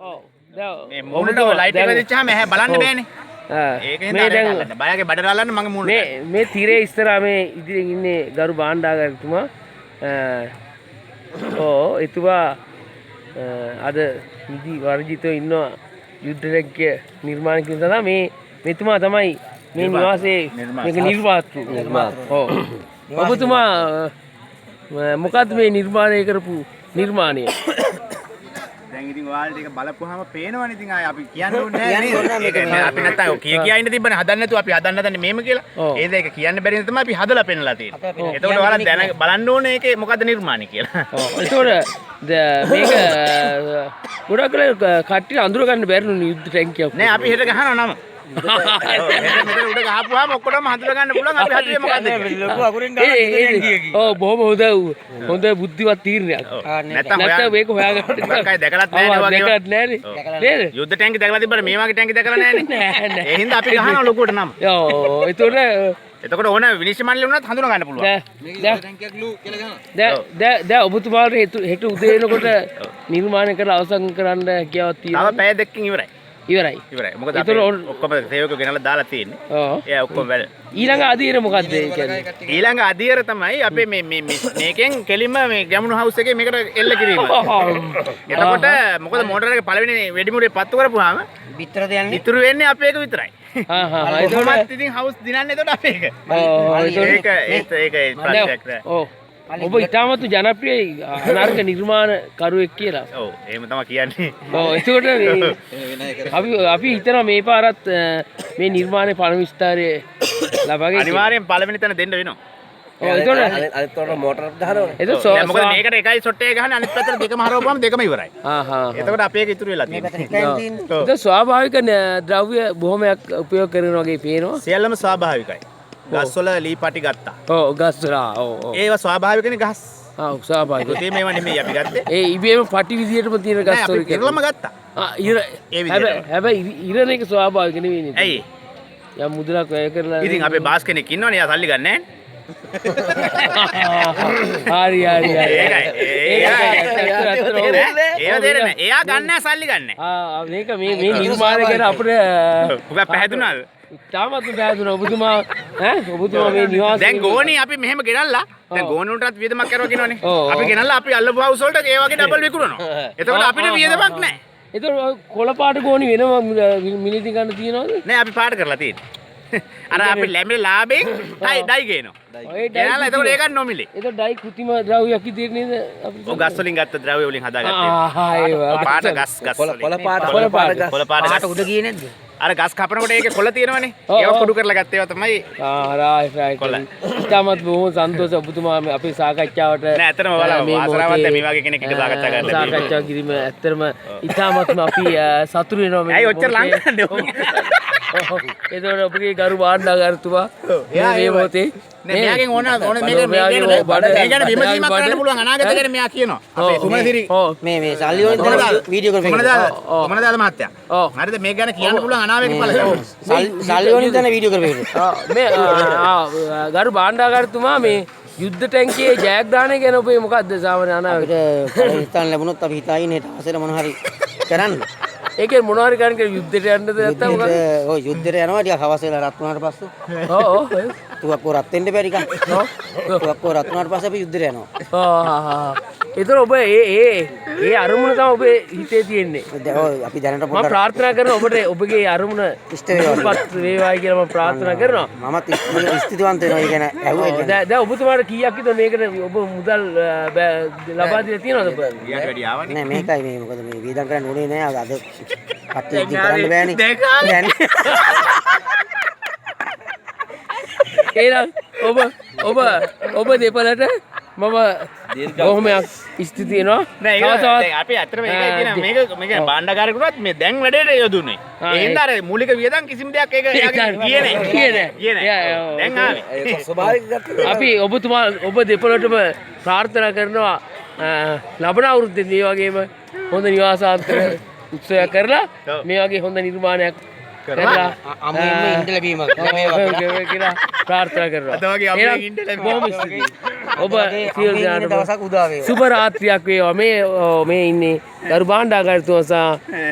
ඔව්. මේ මූණට ලයිට් එක දෙච්චාම ඇහැ බලන්න බෑනේ. ඒක හින්දා අරගෙන බයගේ බඩට අල්ලන්න මගේ මූණට. මේ තිරේ ඉස්සරහා මේ ඉදිරියෙන් ඉන්නේ ගරු භාණ්ඩාගාරතුමා. එතුමා අද නිදි වර්ජිතව ඉන්නවා යුද්ධ රැග්ගය නිර්මාණය කිරීම සඳහා මෙතුමා තමයි මේ නිවාසයේ මේක නිර්මාතෘ. ඔව්. ඔබතුමා මොකද්ද මේ නිර්මාණය කරපු නිර්මාණය? දැන් ඉතින් ඔයාලට ඒක බලපුවාම පේනවනේ ඉතින් ආයේ අපි කියන්න ඕනේ නැහැ නේද? අපි නැත්තම් කියා ඉන්න තිබ්බනේ හදන්න නැතුව අපි හදන්න හදන්නේ මේම කියලා. ඒද ඒක කියන්න බැරි නිසා තමයි අපි හදලා පෙන්නලා තියෙන්නේ. එතකොට ඔයාලා දැන බලන්න ඕනේ ඒකේ මොකද්ද නිර්මාණය කියලා. එතකොට මේක ගොඩක් කට්ටිය අඳුර ගන්න බැරිුණු යුද්ධ ටැංකියක්. නෑ අපි හෙට ගහනවා නම. මෙතන උඩ ගහපුවාම ඔක්කොටම හඳුනා ගන්න පුළුවන් අපි හදුවේ මොකද්ද ලොකු අකුරින් ගහන. ඔව් බොහොම හොඳ බුද්ධිවත් තීරණයක්. නැත්තම් මේක හොයාගන්න කයි දැකලත් නැහැ වගේ. දැකලත් නැහැ නේද? යුද්ධ ටැංකි දැකලා තිබ්බට මේ වගේ ටැංකි දැකලා නැහැ නේ. ඒ හින්දා අපි ගහනවා ලොකුවට නම. ඔව් එතකොට ඕන විනිශ්චය මණ්ඩලෙ වුණත් හඳුනා ගන්න පුළුවන්. දැන් ඔබතුමාට හෙට උදේ එනකොට නිර්මාණය කරලා අවසන් කරන්න හැකියාවක් තියෙනවා. තව පැය දෙකකින් ඉවරයි. මොකද අපි ඔක්කොම සේවකයෝ ගෙනලා දාලා තියෙන්නේ. එයා ඔක්කොම වැඩ. ඊළඟ අධීර මොකද්ද ඒ කියන්නේ? ඊළඟ අධීර තමයි අපේ මේකෙන් කෙලින්ම මේ ගැමුණු හවුස් එකේ මේකට එල්ල කිරීම. එතකොට මොකද මෝටර් එක පළවෙනි වෙඩිමුරේ පත්තු කරපුවාම විතරද යන්නේ? ඉතුරු වෙන්නේ අපේ එක විතරයි. ඒකමත් ඉතින් හවුස් දිනන්නේ එතකොට අපේ එක. ඒක ප්‍රශ්නයක් නෑ. ඔබ ඉතාමත් ජනප්‍රිය අනර්ග නිර්මාණකරුවෙක් කියලා. ඔව් එහෙම තමයි කියන්නේ. ඔව් එතකොට අපි හිතනවා මේ පාරත් මේ නිර්මාණයේ පළමු විස්තරය ලබාගෙන අනිවාර්යෙන් පළවෙනි තැන දෙන්න වෙනවා. ඔව් එතකොට අනිත් උඩ මෝටර් ගහනවා. එතකොට මොකද මේකට එකයි ෂොට් එක ගහන්නේ අනිත් පැත්තට දෙකම හරවපුවාම දෙකම ඉවරයි. එතකොට අපේ එක ඉතුරු වෙලා තියෙනවා. ඒක ස්වාභාවික ද්‍රව්‍ය බොහොමයක් උපයෝග කරන වගේ පේනවා. සියල්ලම ස්වාභාවිකයි. ගස්වල ලී පටි ගත්තා. ඔව් ගස්වල ඒවා ස්වාභාවිකනේ ගස්. ස්වාභාවික. ඒ මේවා නෙමෙයි අපි ගත්තේ. ඒ ඉබේම පටි විදියටම තියෙන ගස් වල ඉරලම ගත්තා. හැබැයි ඉරන එක ස්වාභාවික නෙවෙයි නේද? ඇයි? යම් මුදලක් වැය කරලා ඉතින් අපේ බාස් කෙනෙක් ඉන්නවනේ එයා සල්ලි ගන්න හරි. එයා ගන්න සල්ලි ගන්න. මේක මේ නිර්මාණය කරන අපිට ඔබ පැහැදුනාද? තාමත් පැහැදුනා ඔබතුමා මේ නිවාසය දැන් ගෝණි අපි මෙහෙම ගෙනල්ලා දැන් ගෝණුන්ටත් වියදමක් කරනවා කියනවනේ. අපි ගෙනල්ලා අපි අල්ලපු හවුස් වලට ඒ වගේ ඩබල් විකුණනවා. එතකොට අපිට වියදමක් නැහැ. එතකොට කොළ පාට ගෝණි වෙනම මිනිත්ති ගන්න තියනවද? නෑ අපි පාට කරලා තියෙන්නේ. අර අපි ලැබෙන ලාභයෙන් ඩයි ගේනවා. ගෙනල්ලා එතකොට ඒකත් නොමිලේ. එතකොට ඩයි කෘතිම ද්‍රව්‍යයක් විදියට නේද අපි? ඔව් ගස් වලින් ගත්ත ද්‍රව්‍ය වලින් හදාගත්තේ. පාට ගස් වලින්. කොළ පාට උඩ ගියේ නැද්ද? අර ගස් කපනකොට ඒකේ කොළ තියෙනවනේ. ඒවා කුඩු කරලා ගත්ත ඒවා තමයි. රයිට්. ඉතාමත් බොහොම සන්තෝෂ ඔබතුමා අපේ සාකච්ඡාවට. නෑ ඇත්තටම වාසනාවන්ත මේ වගේ කෙනෙක් එක්ක සාකච්ඡා කරන්න. සාකච්ඡා කිරීම ඇත්තටම ඉතාමත්ම අපි සතුටු වෙනවා මේ. ඇයි ඔච්චර ලං කරන්නේ? එතකොට අපේ ගරු භාණ්ඩාගාරතුමා මේ මොහොතේ මෙයාගෙන් ඕන මේක ගැන විමසීමක් කරන්න පුළුවන් අනාගතේ ගැන මෙයා කියනවා. අපේ සුමනසිරි මේ සල්ලි වලින් වීඩියෝ කරපු මොනදාද මහත්තයා? හරිද මේක ගැන කියන්න පුළුවන් අනාවේක ඵල. සල්ලි වලින් තමයි වීඩියෝ කරපු. මේ ගරු භාණ්ඩාගාරතුමා මේ යුද්ධ ටැංකියේ ජයග්‍රහණය ගැන ඔබේ මොකක්ද සාමාන්‍ය අනාවේක හිතන්න ලැබුණොත් අපි හිතාගෙන හෙට ආසෙර මොන හරි කරන්න. ඒකේ මොනවාරි කරන්න කියලා යුද්ධයට යන්නද නැත්නම් මොකද? ඔව් යුද්ධයට යනවා ටිකක් හවස වෙලා රත් වුණාට පස්සේ. ඔව් තුවක්කෝ රත් වෙන්න බැරි කන්. තුවක්කෝ රත් වුණාට පස්සේ අපි යුද්ධයට යනවා. ඒතර ඔබ ඒ අරමුණ තමයි ඔබේ හිතේ තියෙන්නේ. ඔව් අපි දැනට මම ප්‍රාර්ථනා කරනවා ඔබට ඔබගේ අරමුණ ඉෂ්ට වේවායි කියලා මම ප්‍රාර්ථනා කරනවා. මමත් ස්තුතිවන්ත වෙනවා. ඒ කියන්නේ ඇහුවේ. දැන් ඔබතුමාට කීයක් විතර මේකට ඔබ මුදල් ලබා දීලා තියෙනවද ඔබ? ඊට වැඩි ආවනේ. නෑ මේකයි මේ මොකද මේ වේදම් කරන්න ඕනේ නෑ අද කට්ටිය ඉතින් කරන්න බෑනේ. එහෙනම් ඔබ දෙපළට මම බොහොමයක් ස්තුති වෙනවා. නෑ ඒක අපි අත්‍තරම ඒකයි තියෙනවා. මේක භාණ්ඩාගාරයකටවත් මේ දැන් වැඩේට යොදුනේ. ඒ හින්දා අර මූලික වියදම් කිසිම දෙයක් ඒක ගියේ නෑ. දැන් ආවේ. ඒක ස්වභාවික ගත්තා. අපි ඔබ දෙපළටම ප්‍රාර්ථනා කරනවා ලබන අවුරුද්දේ මේ වගේම හොඳ නිවාසාන්තර උත්සවයක් කරලා මේ වගේ හොඳ නිර්මාණයක් කරලා අමුම ඉන්න ලැබීම ලැබේවා කියලා ප්‍රාර්ථනා කරනවා. අද වගේ අපේ ඉන්න ලැබීම. බොහොම ස්තුතියි. ඔබ සියලු දෙනාට දවසක් උදා වේවා. සුබ රාත්‍රියක් වේවා. මේ ඉන්නේ ගරු භාණ්ඩාගාරතුමා සහ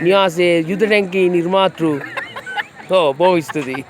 නිවාසයේ යුද ටැංකියේ නිර්මාතෘ. බොහොම ස්තුතියි.